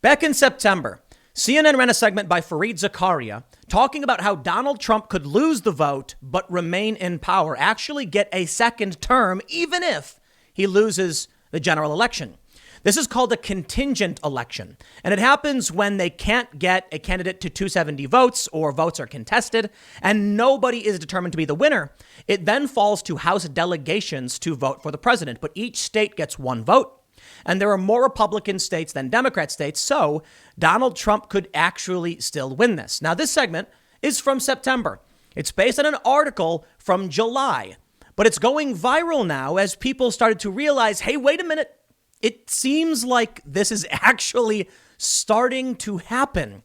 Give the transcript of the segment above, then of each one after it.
Back in September, CNN ran a segment by Fareed Zakaria talking about how Donald Trump could lose the vote but remain in power, actually get a second term, even if he loses the general election. This is called a contingent election, and it happens when they can't get a candidate to 270 votes or votes are contested and nobody is determined to be the winner. It then falls to House delegations to vote for the president, but each state gets one vote. And there are more Republican states than Democrat states, so Donald Trump could actually still win this. Now, this segment is from September. It's based on an article from July, but it's going viral now as people started to realize, hey, wait a minute. It seems like this is actually starting to happen.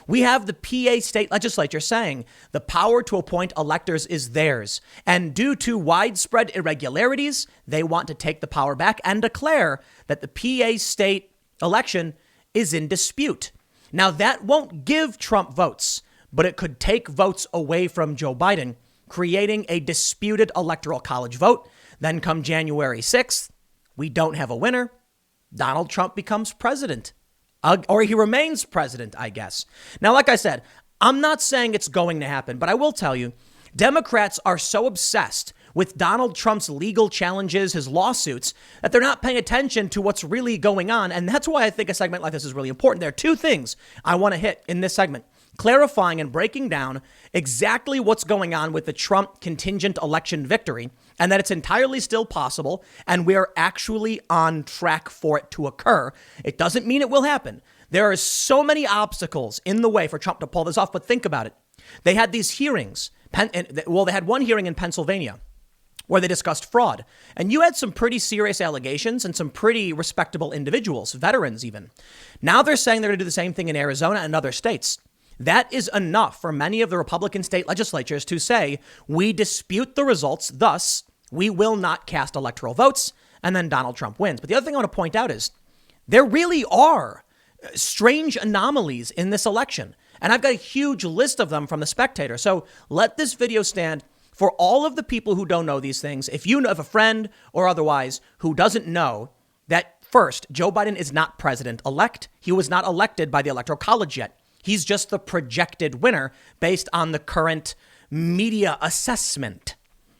We have the PA state legislature saying the power to appoint electors is theirs. And due to widespread irregularities, they want to take the power back and declare that the PA state election is in dispute. Now, that won't give Trump votes, but it could take votes away from Joe Biden, creating a disputed electoral college vote. Then come January 6th, we don't have a winner. Donald Trump becomes president. Or he remains president, I guess. Now, like I said, I'm not saying it's going to happen, but I will tell you, Democrats are so obsessed with Donald Trump's legal challenges, his lawsuits, that they're not paying attention to what's really going on. And that's why I think a segment like this is really important. There are two things I want to hit in this segment: clarifying and breaking down exactly what's going on with the Trump contingent election victory, and that it's entirely still possible, and we're actually on track for it to occur. It doesn't mean it will happen. There are so many obstacles in the way for Trump to pull this off, but think about it. They had these hearings. They had one hearing in Pennsylvania where they discussed fraud. And you had some pretty serious allegations and some pretty respectable individuals, veterans even. Now they're saying they're going to do the same thing in Arizona and other states. That is enough for many of the Republican state legislatures to say, we dispute the results, thus we will not cast electoral votes, and then Donald Trump wins. But the other thing I want to point out is there really are strange anomalies in this election. And I've got a huge list of them from The Spectator. So let this video stand for all of the people who don't know these things. If you have a friend or otherwise who doesn't know that, first, Joe Biden is not president-elect. He was not elected by the Electoral College yet. He's just the projected winner based on the current media assessment.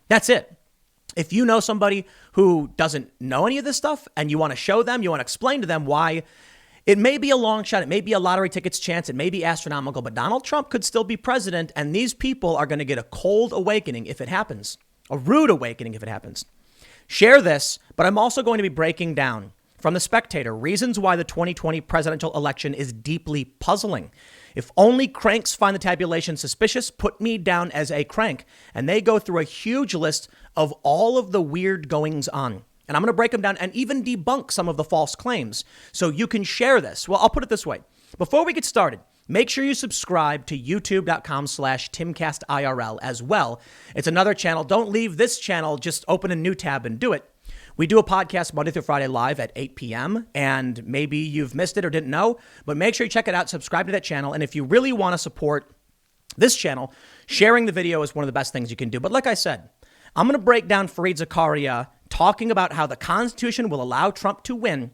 That's it. If you know somebody who doesn't know any of this stuff and you want to show them, you want to explain to them why it may be a long shot, it may be a lottery ticket's chance, it may be astronomical, but Donald Trump could still be president, and these people are going to get a cold awakening if it happens, a rude awakening if it happens. Share this, but I'm also going to be breaking down from The Spectator reasons why the 2020 presidential election is deeply puzzling. If only cranks find the tabulation suspicious, put me down as a crank. And they go through a huge list of all of the weird goings on. And I'm going to break them down and even debunk some of the false claims so you can share this. Well, I'll put it this way. Before we get started, make sure you subscribe to youtube.com/TimCastIRL as well. It's another channel. Don't leave this channel. Just open a new tab and do it. We do a podcast Monday through Friday live at 8 p.m. And maybe you've missed it or didn't know, but make sure you check it out. Subscribe to that channel. And if you really want to support this channel, sharing the video is one of the best things you can do. But like I said, I'm going to break down Fareed Zakaria talking about how the Constitution will allow Trump to win.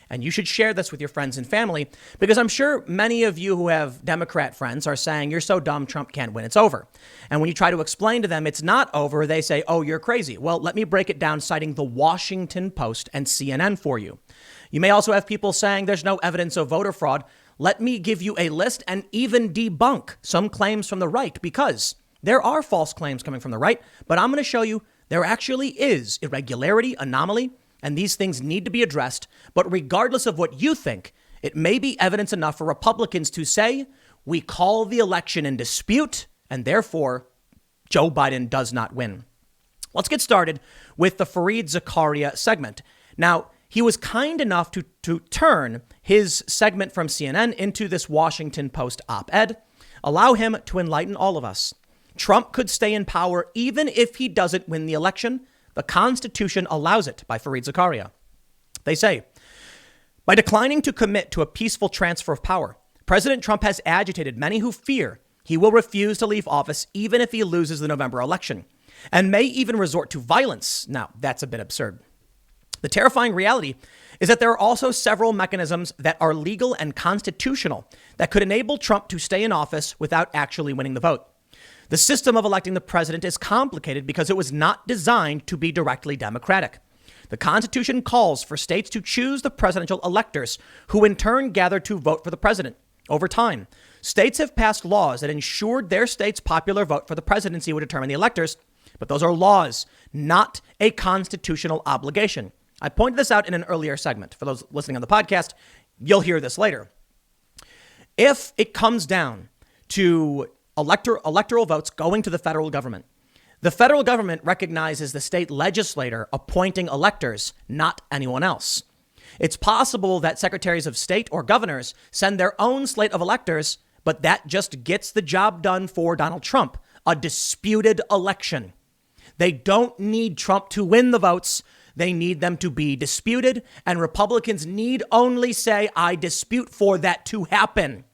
And you should share this with your friends and family, because I'm sure many of you who have Democrat friends are saying, you're so dumb, Trump can't win, it's over. And when you try to explain to them it's not over, they say, oh, you're crazy. Well, let me break it down citing the Washington Post and CNN for you. You may also have people saying there's no evidence of voter fraud. Let me give you a list and even debunk some claims from the right, because there are false claims coming from the right, but I'm going to show you there actually is irregularity, anomaly, and these things need to be addressed. But regardless of what you think, it may be evidence enough for Republicans to say, we call the election in dispute, and therefore Joe Biden does not win. Let's get started with the Fareed Zakaria segment. Now, he was kind enough to turn his segment from CNN into this Washington Post op-ed. Allow him to enlighten all of us. Trump could stay in power even if he doesn't win the election. The Constitution allows it, by Fareed Zakaria. They say, by declining to commit to a peaceful transfer of power, President Trump has agitated many who fear he will refuse to leave office even if he loses the November election, and may even resort to violence. Now, that's a bit absurd. The terrifying reality is that there are also several mechanisms that are legal and constitutional that could enable Trump to stay in office without actually winning the vote. The system of electing the president is complicated because it was not designed to be directly democratic. The Constitution calls for states to choose the presidential electors, who in turn gather to vote for the president. Over time, states have passed laws that ensured their state's popular vote for the presidency would determine the electors, but those are laws, not a constitutional obligation. I pointed this out in an earlier segment. For those listening on the podcast, you'll hear this later. If it comes down to electoral votes going to the federal government, the federal government recognizes the state legislator appointing electors, not anyone else. It's possible that secretaries of state or governors send their own slate of electors, but that just gets the job done for Donald Trump, a disputed election. They don't need Trump to win the votes. They need them to be disputed, and Republicans need only say, I dispute for that to happen.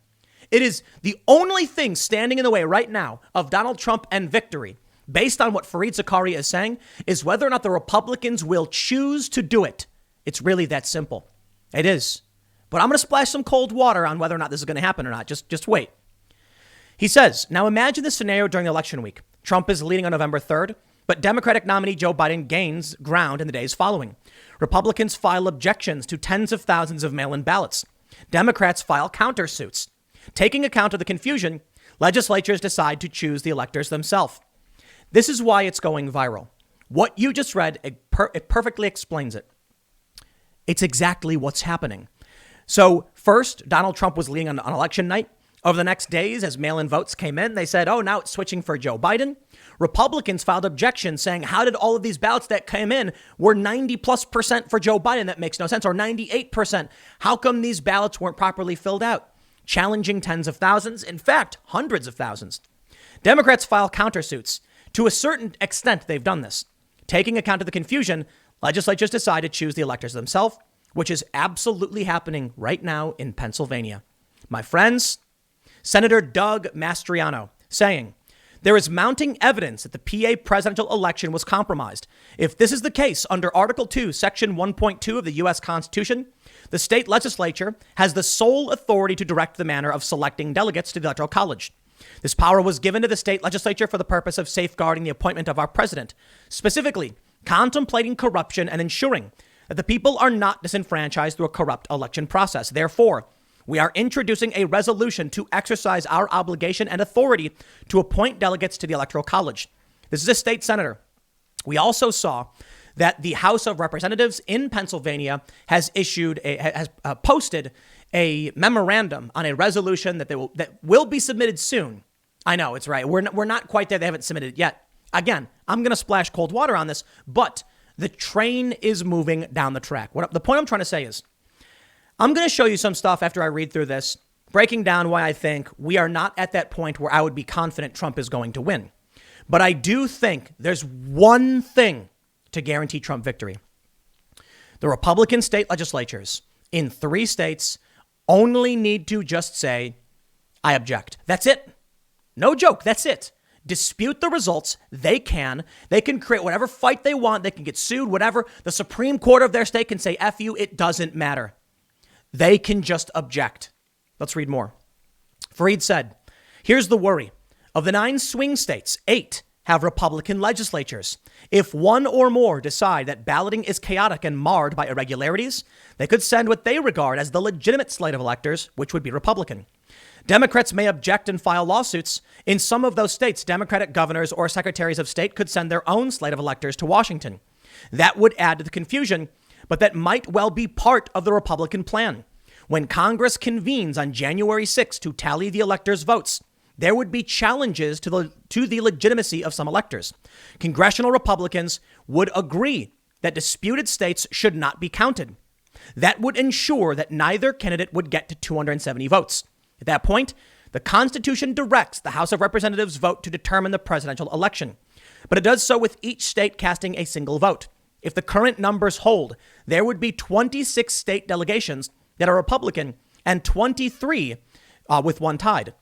It is the only thing standing in the way right now of Donald Trump and victory, based on what Fareed Zakaria is saying, is whether or not the Republicans will choose to do it. It's really that simple. It is. But I'm going to splash some cold water on whether or not this is going to happen or not. Just wait. He says, now imagine the scenario during the election week. Trump is leading on November 3rd, but Democratic nominee Joe Biden gains ground in the days following. Republicans file objections to tens of thousands of mail-in ballots. Democrats file countersuits. Taking account of the confusion, legislatures decide to choose the electors themselves. This is why it's going viral. What you just read, it perfectly explains it. It's exactly what's happening. So first, Donald Trump was leading on election night. Over the next days, as mail-in votes came in, they said, oh, now it's switching for Joe Biden. Republicans filed objections saying, how did all of these ballots that came in were 90+% for Joe Biden? That makes no sense. Or 98%. How come these ballots weren't properly filled out? Challenging tens of thousands, in fact, hundreds of thousands. Democrats file countersuits. To a certain extent, they've done this. Taking account of the confusion, legislatures decide to choose the electors themselves, which is absolutely happening right now in Pennsylvania. My friends, Senator Doug Mastriano saying, there is mounting evidence that the PA presidential election was compromised. If this is the case, under Article 2, Section 1.2 of the U.S. Constitution, the state legislature has the sole authority to direct the manner of selecting delegates to the Electoral College. This power was given to the state legislature for the purpose of safeguarding the appointment of our president, specifically contemplating corruption and ensuring that the people are not disenfranchised through a corrupt election process. Therefore, we are introducing a resolution to exercise our obligation and authority to appoint delegates to the Electoral College. This is a state senator. We also saw that the House of Representatives in Pennsylvania has posted a memorandum on a resolution that will be submitted soon. I know, it's right. We're not quite there. They haven't submitted it yet. Again, I'm going to splash cold water on this, but the train is moving down the track. The point I'm trying to say is, I'm going to show you some stuff after I read through this, breaking down why I think we are not at that point where I would be confident Trump is going to win. But I do think there's one thing to guarantee Trump victory. The Republican state legislatures in 3 states only need to just say, I object. That's it. No joke. That's it. Dispute the results. They can create whatever fight they want. They can get sued, whatever. The Supreme Court of their state can say, F you. It doesn't matter. They can just object. Let's read more. Fareed said, here's the worry. Of the 9 swing states, 8 have Republican legislatures. If one or more decide that balloting is chaotic and marred by irregularities, they could send what they regard as the legitimate slate of electors, which would be Republican. Democrats may object and file lawsuits. In some of those states, Democratic governors or secretaries of state could send their own slate of electors to Washington. That would add to the confusion, but that might well be part of the Republican plan. When Congress convenes on January 6 to tally the electors' votes, there would be challenges to the legitimacy of some electors. Congressional Republicans would agree that disputed states should not be counted. That would ensure that neither candidate would get to 270 votes. At that point, the Constitution directs the House of Representatives vote to determine the presidential election, but it does so with each state casting a single vote. If the current numbers hold, there would be 26 state delegations that are Republican and 23 with one tied.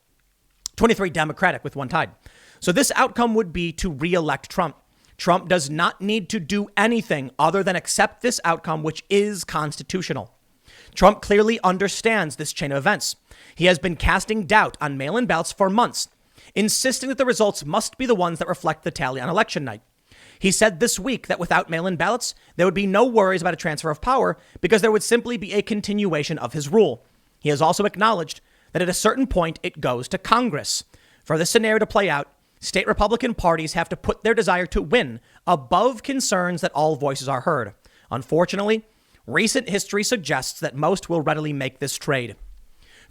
23 Democratic with one tied. So this outcome would be to re-elect Trump. Trump does not need to do anything other than accept this outcome, which is constitutional. Trump clearly understands this chain of events. He has been casting doubt on mail-in ballots for months, insisting that the results must be the ones that reflect the tally on election night. He said this week that without mail-in ballots, there would be no worries about a transfer of power because there would simply be a continuation of his rule. He has also acknowledged that at a certain point, it goes to Congress. For this scenario to play out, state Republican parties have to put their desire to win above concerns that all voices are heard. Unfortunately, recent history suggests that most will readily make this trade.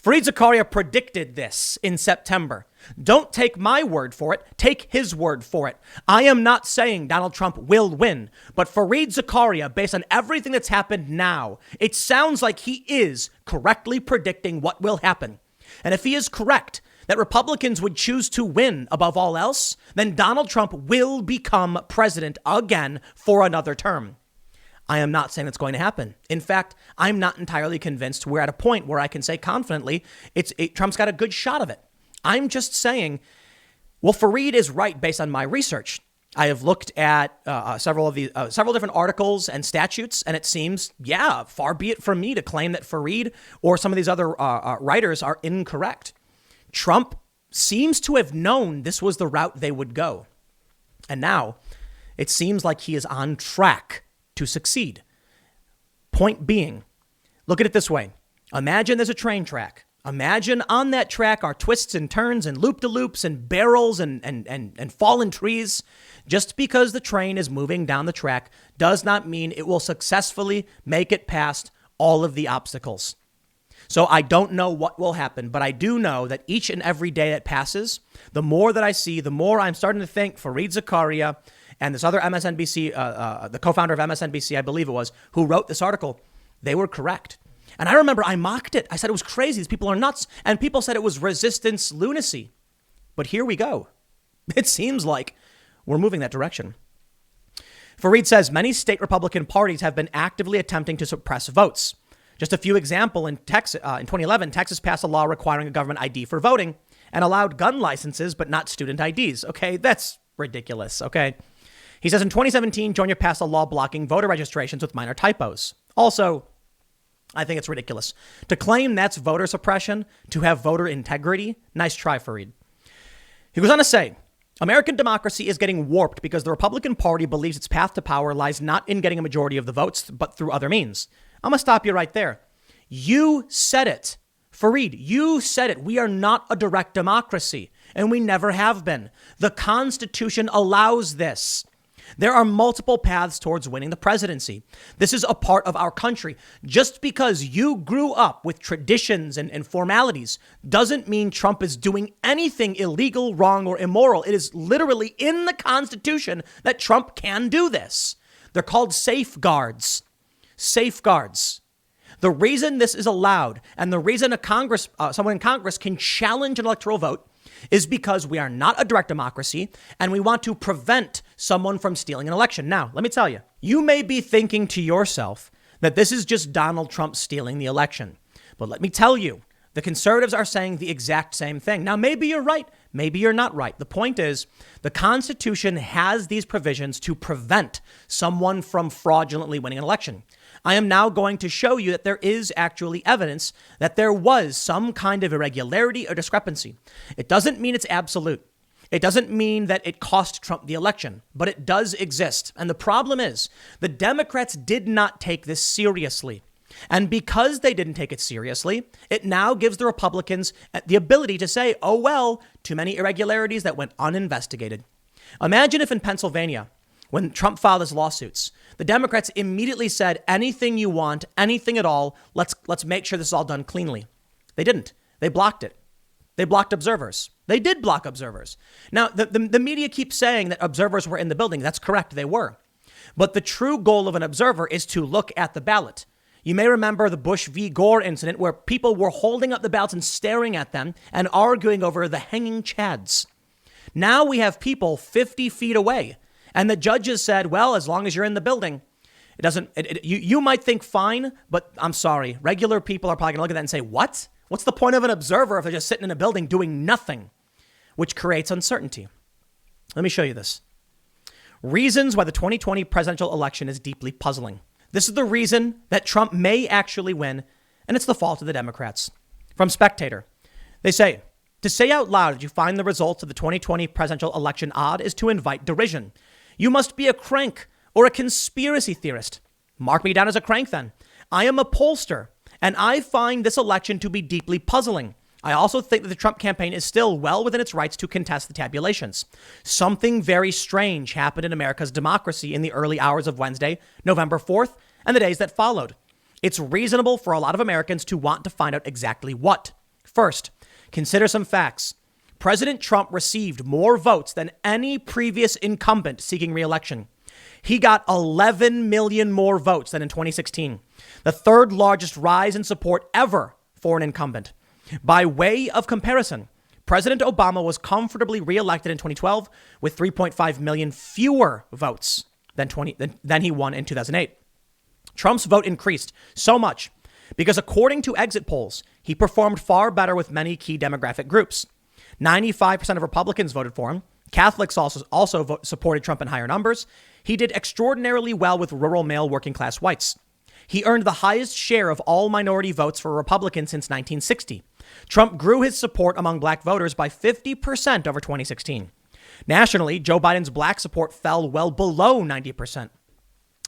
Fareed Zakaria predicted this in September. Don't take my word for it. Take his word for it. I am not saying Donald Trump will win, but Fareed Zakaria, based on everything that's happened now, it sounds like he is correctly predicting what will happen. And if he is correct that Republicans would choose to win above all else, then Donald Trump will become president again for another term. I am not saying it's going to happen. In fact, I'm not entirely convinced we're at a point where I can say confidently Trump's got a good shot of it. I'm just saying, well, Fareed is right based on my research. I have looked at several different articles and statutes, and it seems, far be it from me to claim that Fareed or some of these other writers are incorrect. Trump seems to have known this was the route they would go. And now it seems like he is on track to succeed. Point being, look at it this way. Imagine there's a train track. Imagine on that track are twists and turns and loop-de-loops and barrels and fallen trees. Just because the train is moving down the track does not mean it will successfully make it past all of the obstacles. So I don't know what will happen, but I do know that each and every day that passes, the more that I see, the more I'm starting to think Fareed Zakaria and this other MSNBC, the co-founder of MSNBC, I believe it was, who wrote this article, they were correct. And I remember I mocked it. I said it was crazy. These people are nuts. And people said it was resistance lunacy. But here we go. It seems like we're moving that direction. Fareed says many state Republican parties have been actively attempting to suppress votes. Just a few examples, in 2011, Texas passed a law requiring a government ID for voting and allowed gun licenses, but not student IDs. Okay, that's ridiculous. Okay. He says in 2017, Georgia passed a law blocking voter registrations with minor typos. Also, I think it's ridiculous to claim that's voter suppression, to have voter integrity. Nice try, Fareed. He goes on to say, American democracy is getting warped because the Republican Party believes its path to power lies not in getting a majority of the votes, but through other means. I'm going to stop you right there. You said it. Fareed, you said it. We are not a direct democracy, and we never have been. The Constitution allows this. There are multiple paths towards winning the presidency. This is a part of our country. Just because you grew up with traditions and formalities doesn't mean Trump is doing anything illegal, wrong, or immoral. It is literally in the Constitution that Trump can do this. They're called safeguards. Safeguards. The reason this is allowed and the reason someone in Congress can challenge an electoral vote is because we are not a direct democracy and we want to prevent someone from stealing an election. Now, let me tell you, you may be thinking to yourself that this is just Donald Trump stealing the election. But let me tell you, the conservatives are saying the exact same thing. Now, maybe you're right. Maybe you're not right. The point is, the Constitution has these provisions to prevent someone from fraudulently winning an election. I am now going to show you that there is actually evidence that there was some kind of irregularity or discrepancy. It doesn't mean it's absolute. It doesn't mean that it cost Trump the election, but it does exist. And the problem is the Democrats did not take this seriously. And because they didn't take it seriously, it now gives the Republicans the ability to say, oh, well, too many irregularities that went uninvestigated. Imagine if in Pennsylvania, when Trump filed his lawsuits, the Democrats immediately said, anything you want, anything at all, let's make sure this is all done cleanly. They didn't. They blocked it. They blocked observers. They did block observers. Now, the media keeps saying that observers were in the building. That's correct. They were. But the true goal of an observer is to look at the ballot. You may remember the Bush v. Gore incident where people were holding up the ballots and staring at them and arguing over the hanging chads. Now we have people 50 feet away. And the judges said, well, as long as you're in the building, it doesn't, you might think fine, but I'm sorry. Regular people are probably going to look at that and say, what? What's the point of an observer if they're just sitting in a building doing nothing, which creates uncertainty? Let me show you this. Reasons why the 2020 presidential election is deeply puzzling. This is the reason that Trump may actually win, and it's the fault of the Democrats. From Spectator, they say, to say out loud that you find the results of the 2020 presidential election odd is to invite derision. You must be a crank or a conspiracy theorist. Mark me down as a crank then. I am a pollster, and I find this election to be deeply puzzling. I also think that the Trump campaign is still well within its rights to contest the tabulations. Something very strange happened in America's democracy in the early hours of Wednesday, November 4th, and the days that followed. It's reasonable for a lot of Americans to want to find out exactly what. First, consider some facts. President Trump received more votes than any previous incumbent seeking re-election. He got 11 million more votes than in 2016, the third largest rise in support ever for an incumbent. By way of comparison, President Obama was comfortably re-elected in 2012 with 3.5 million fewer votes than he won in 2008. Trump's vote increased so much because, according to exit polls, he performed far better with many key demographic groups. 95% of Republicans voted for him. Catholics also supported Trump in higher numbers. He did extraordinarily well with rural male working class whites. He earned the highest share of all minority votes for a Republican since 1960. Trump grew his support among black voters by 50% over 2016. Nationally, Joe Biden's black support fell well below 90%,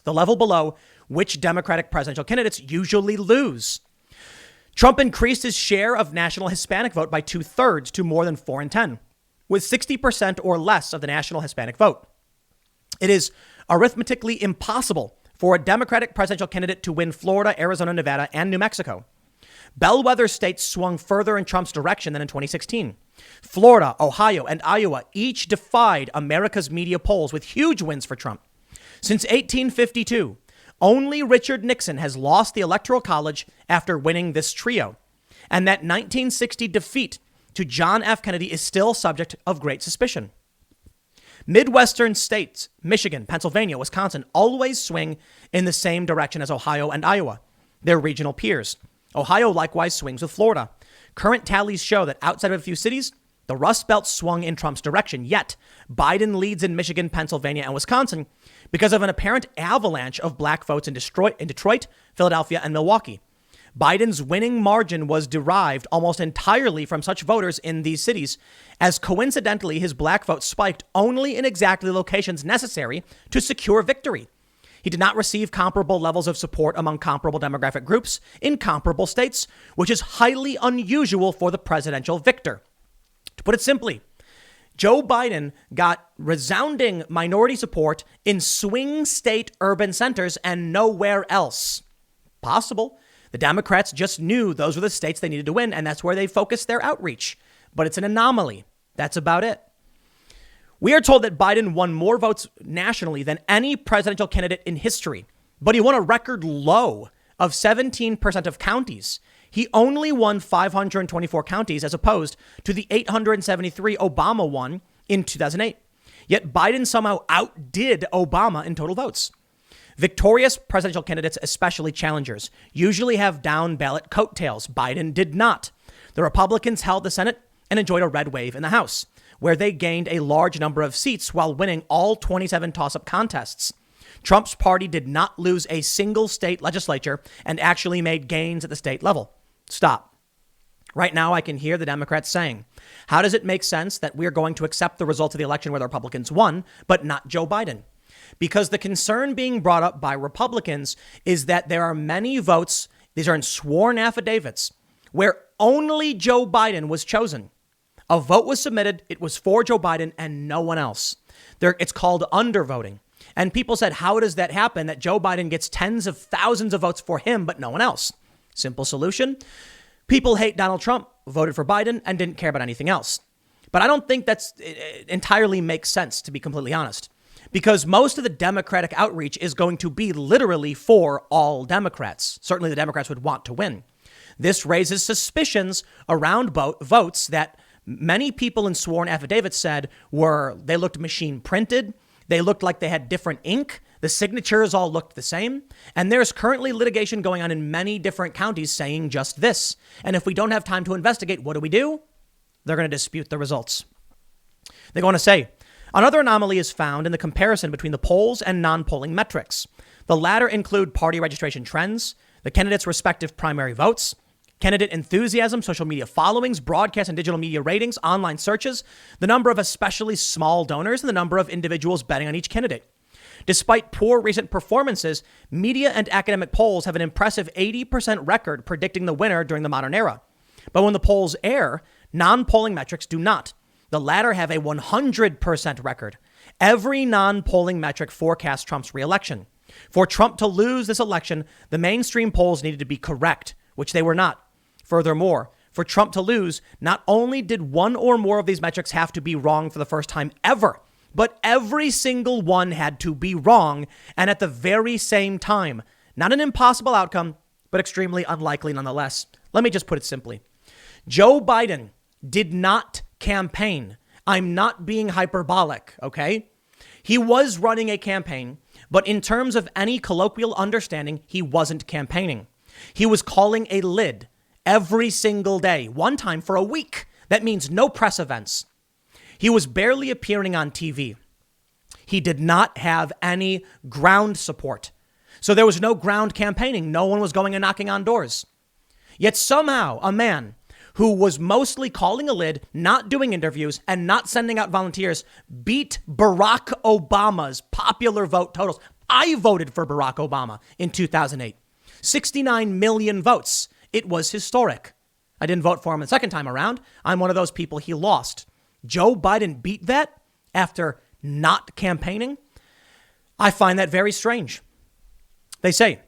the level below which Democratic presidential candidates usually lose. Trump increased his share of national Hispanic vote by 2/3 to more than 4 in 10, with 60% or less of the national Hispanic vote. It is arithmetically impossible for a Democratic presidential candidate to win Florida, Arizona, Nevada, and New Mexico. Bellwether states swung further in Trump's direction than in 2016. Florida, Ohio, and Iowa each defied America's media polls with huge wins for Trump. Since 1852, only Richard Nixon has lost the Electoral College after winning this trio. And that 1960 defeat to John F. Kennedy is still subject of great suspicion. Midwestern states, Michigan, Pennsylvania, Wisconsin, always swing in the same direction as Ohio and Iowa, their regional peers. Ohio likewise swings with Florida. Current tallies show that outside of a few cities, the Rust Belt swung in Trump's direction. Yet Biden leads in Michigan, Pennsylvania, and Wisconsin because of an apparent avalanche of black votes in Detroit, Philadelphia, and Milwaukee. Biden's winning margin was derived almost entirely from such voters in these cities, as coincidentally his black vote spiked only in exactly locations necessary to secure victory. He did not receive comparable levels of support among comparable demographic groups in comparable states, which is highly unusual for the presidential victor. To put it simply, Joe Biden got resounding minority support in swing state urban centers and nowhere else. Possible. The Democrats just knew those were the states they needed to win, and that's where they focused their outreach. But it's an anomaly. That's about it. We are told that Biden won more votes nationally than any presidential candidate in history, but he won a record low of 17% of counties. He only won 524 counties as opposed to the 873 Obama won in 2008. Yet Biden somehow outdid Obama in total votes. Victorious presidential candidates, especially challengers, usually have down ballot coattails. Biden did not. The Republicans held the Senate and enjoyed a red wave in the House, where they gained a large number of seats while winning all 27 toss-up contests. Trump's party did not lose a single state legislature and actually made gains at the state level. Stop. Right now, I can hear the Democrats saying, how does it make sense that we're going to accept the results of the election where the Republicans won, but not Joe Biden? Because the concern being brought up by Republicans is that there are many votes, these are in sworn affidavits, where only Joe Biden was chosen. A vote was submitted, it was for Joe Biden and no one else. It's called undervoting. And people said, how does that happen that Joe Biden gets tens of thousands of votes for him, but no one else? Simple solution. People hate Donald Trump, voted for Biden, and didn't care about anything else. But I don't think that's entirely makes sense, to be completely honest, because most of the Democratic outreach is going to be literally for all Democrats. Certainly the Democrats would want to win. This raises suspicions around votes that many people in sworn affidavits said they looked machine printed. They looked like they had different ink. The signatures all looked the same. And there's currently litigation going on in many different counties saying just this. And if we don't have time to investigate, what do? They're going to dispute the results. They're going to say, Another anomaly is found in the comparison between the polls and non-polling metrics. The latter include party registration trends, the candidates' respective primary votes, candidate enthusiasm, social media followings, broadcast and digital media ratings, online searches, the number of especially small donors, and the number of individuals betting on each candidate. Despite poor recent performances, media and academic polls have an impressive 80% record predicting the winner during the modern era. But when the polls air, non-polling metrics do not. The latter have a 100% record. Every non-polling metric forecasts Trump's re-election. For Trump to lose this election, the mainstream polls needed to be correct, which they were not. Furthermore, for Trump to lose, not only did one or more of these metrics have to be wrong for the first time ever, but every single one had to be wrong and at the very same time. Not an impossible outcome, but extremely unlikely nonetheless. Let me just put it simply. Joe Biden did not campaign. I'm not being hyperbolic, okay? He was running a campaign, but in terms of any colloquial understanding, he wasn't campaigning. He was calling a lid every single day, one time for a week. That means no press events. He was barely appearing on TV. He did not have any ground support. So there was no ground campaigning. No one was going and knocking on doors. Yet somehow a man who was mostly calling a lid, not doing interviews, and not sending out volunteers, beat Barack Obama's popular vote totals. I voted for Barack Obama in 2008. 69 million votes. It was historic. I didn't vote for him the second time around. I'm one of those people he lost. Joe Biden beat that after not campaigning. I find that very strange. They say,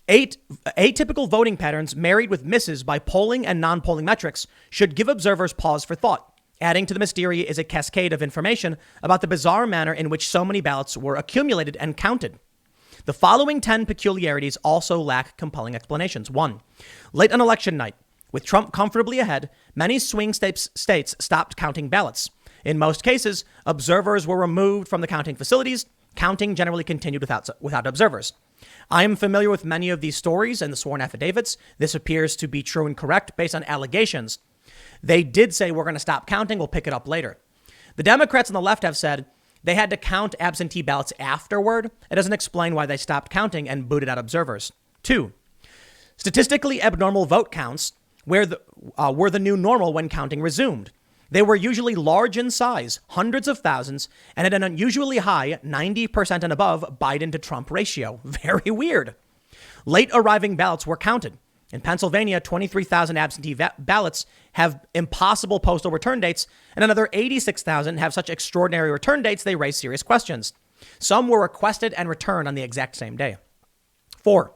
atypical voting patterns married with misses by polling and non-polling metrics should give observers pause for thought. Adding to the mystery is a cascade of information about the bizarre manner in which so many ballots were accumulated and counted. The following 10 peculiarities also lack compelling explanations. 1. Late on election night, with Trump comfortably ahead, many swing states stopped counting ballots. In most cases, observers were removed from the counting facilities. Counting generally continued without observers. I am familiar with many of these stories and the sworn affidavits. This appears to be true and correct based on allegations. They did say we're going to stop counting. We'll pick it up later. The Democrats on the left have said they had to count absentee ballots afterward. It doesn't explain why they stopped counting and booted out observers. 2. Statistically abnormal vote counts were the new normal when counting resumed. They were usually large in size, hundreds of thousands, and at an unusually high 90% and above Biden to Trump ratio. Very weird. Late arriving ballots were counted. In Pennsylvania, 23,000 absentee ballots have impossible postal return dates, and another 86,000 have such extraordinary return dates they raise serious questions. Some were requested and returned on the exact same day. 4.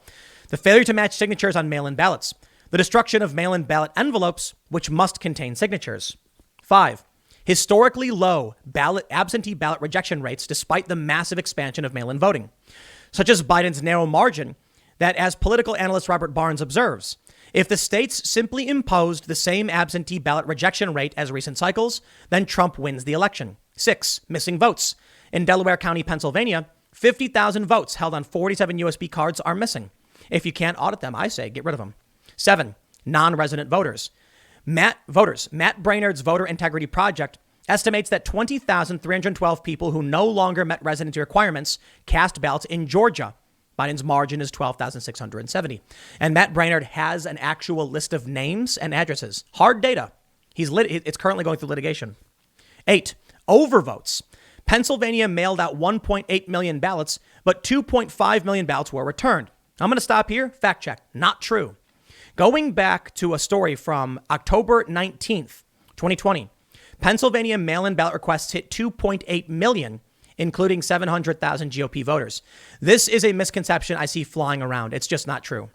The failure to match signatures on mail-in ballots. The destruction of mail-in ballot envelopes, which must contain signatures. 5. Historically low absentee ballot rejection rates despite the massive expansion of mail-in voting, such as Biden's narrow margin that, as political analyst Robert Barnes observes, if the states simply imposed the same absentee ballot rejection rate as recent cycles, then Trump wins the election. 6. Missing votes. In Delaware County, Pennsylvania, 50,000 votes held on 47 USB cards are missing. If you can't audit them, I say get rid of them. 7. Non-resident voters. Matt Brainerd's Voter Integrity Project estimates that 20,312 people who no longer met residency requirements cast ballots in Georgia. Biden's margin is 12,670. And Matt Brainerd has an actual list of names and addresses. Hard data. It's currently going through litigation. 8. Overvotes. Pennsylvania mailed out 1.8 million ballots, but 2.5 million ballots were returned. I'm going to stop here. Fact check. Not true. Going back to a story from October 19th, 2020, Pennsylvania mail-in ballot requests hit 2.8 million, including 700,000 GOP voters. This is a misconception I see flying around. It's just not true.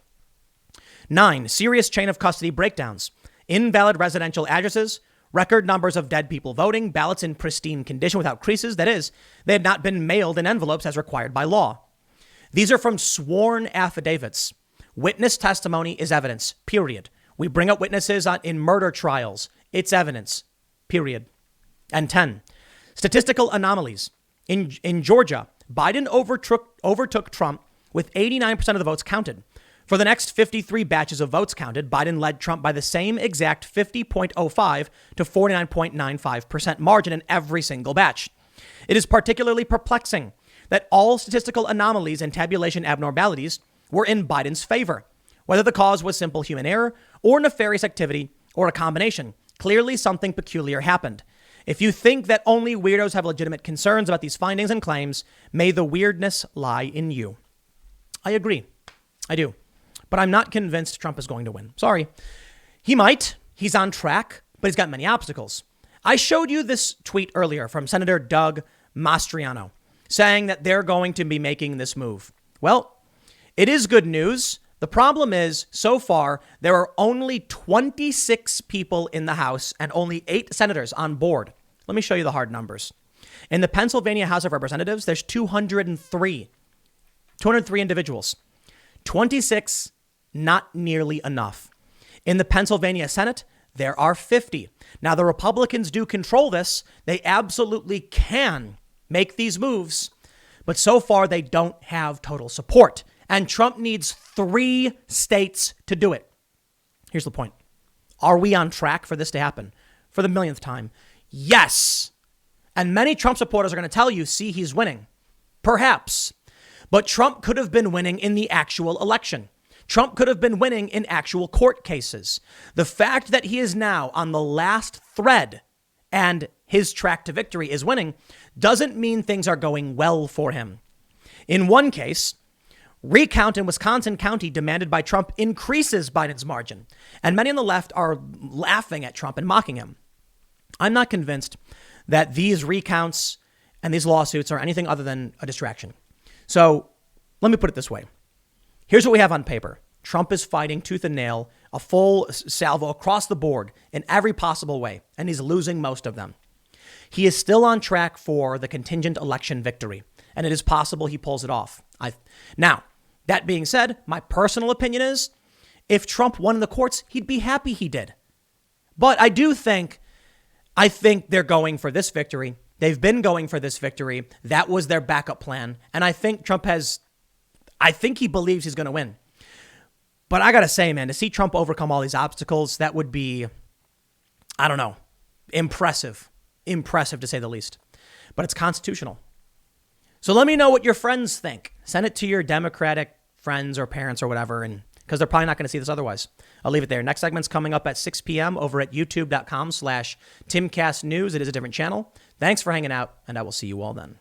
9. Serious chain of custody breakdowns. Invalid residential addresses, record numbers of dead people voting, ballots in pristine condition without creases. That is, they had not been mailed in envelopes as required by law. These are from sworn affidavits. Witness testimony is evidence, period. We bring up witnesses in murder trials. It's evidence, period. And 10, statistical anomalies. In Georgia, Biden overtook Trump with 89% of the votes counted. For the next 53 batches of votes counted, Biden led Trump by the same exact 50.05 to 49.95% margin in every single batch. It is particularly perplexing that all statistical anomalies and tabulation abnormalities were in Biden's favor, whether the cause was simple human error or nefarious activity or a combination. Clearly, something peculiar happened. If you think that only weirdos have legitimate concerns about these findings and claims, may the weirdness lie in you. I agree. I do. But I'm not convinced Trump is going to win. Sorry. He might. He's on track, but he's got many obstacles. I showed you this tweet earlier from Senator Doug Mastriano saying that they're going to be making this move. Well, it is good news. The problem is, so far, there are only 26 people in the House and only 8 senators on board. Let me show you the hard numbers. In the Pennsylvania House of Representatives, there's 203 individuals. 26, not nearly enough. In the Pennsylvania Senate, there are 50. Now, the Republicans do control this. They absolutely can make these moves, but so far they don't have total support. And Trump needs 3 states to do it. Here's the point. Are we on track for this to happen? For the millionth time? Yes. And many Trump supporters are going to tell you, see, he's winning. Perhaps. But Trump could have been winning in the actual election. Trump could have been winning in actual court cases. The fact that he is now on the last thread and his track to victory is winning doesn't mean things are going well for him. In one case, recount in Wisconsin County demanded by Trump increases Biden's margin, and many on the left are laughing at Trump and mocking him. I'm not convinced that these recounts and these lawsuits are anything other than a distraction. So let me put it this way. Here's what we have on paper. Trump is fighting tooth and nail, a full salvo across the board in every possible way, and he's losing most of them. He is still on track for the contingent election victory, and it is possible he pulls it off. Now, that being said, my personal opinion is if Trump won in the courts, he'd be happy he did. But I think they're going for this victory. They've been going for this victory. That was their backup plan. And I think I think he believes he's going to win. But I got to say, man, to see Trump overcome all these obstacles, that would be, I don't know, impressive. Impressive to say the least. But it's constitutional. So let me know what your friends think. Send it to your Democratic friends or parents or whatever, and because they're probably not going to see this otherwise. I'll leave it there. Next segment's coming up at 6 p.m. over at youtube.com/TimCastNews. It is a different channel. Thanks for hanging out, and I will see you all then.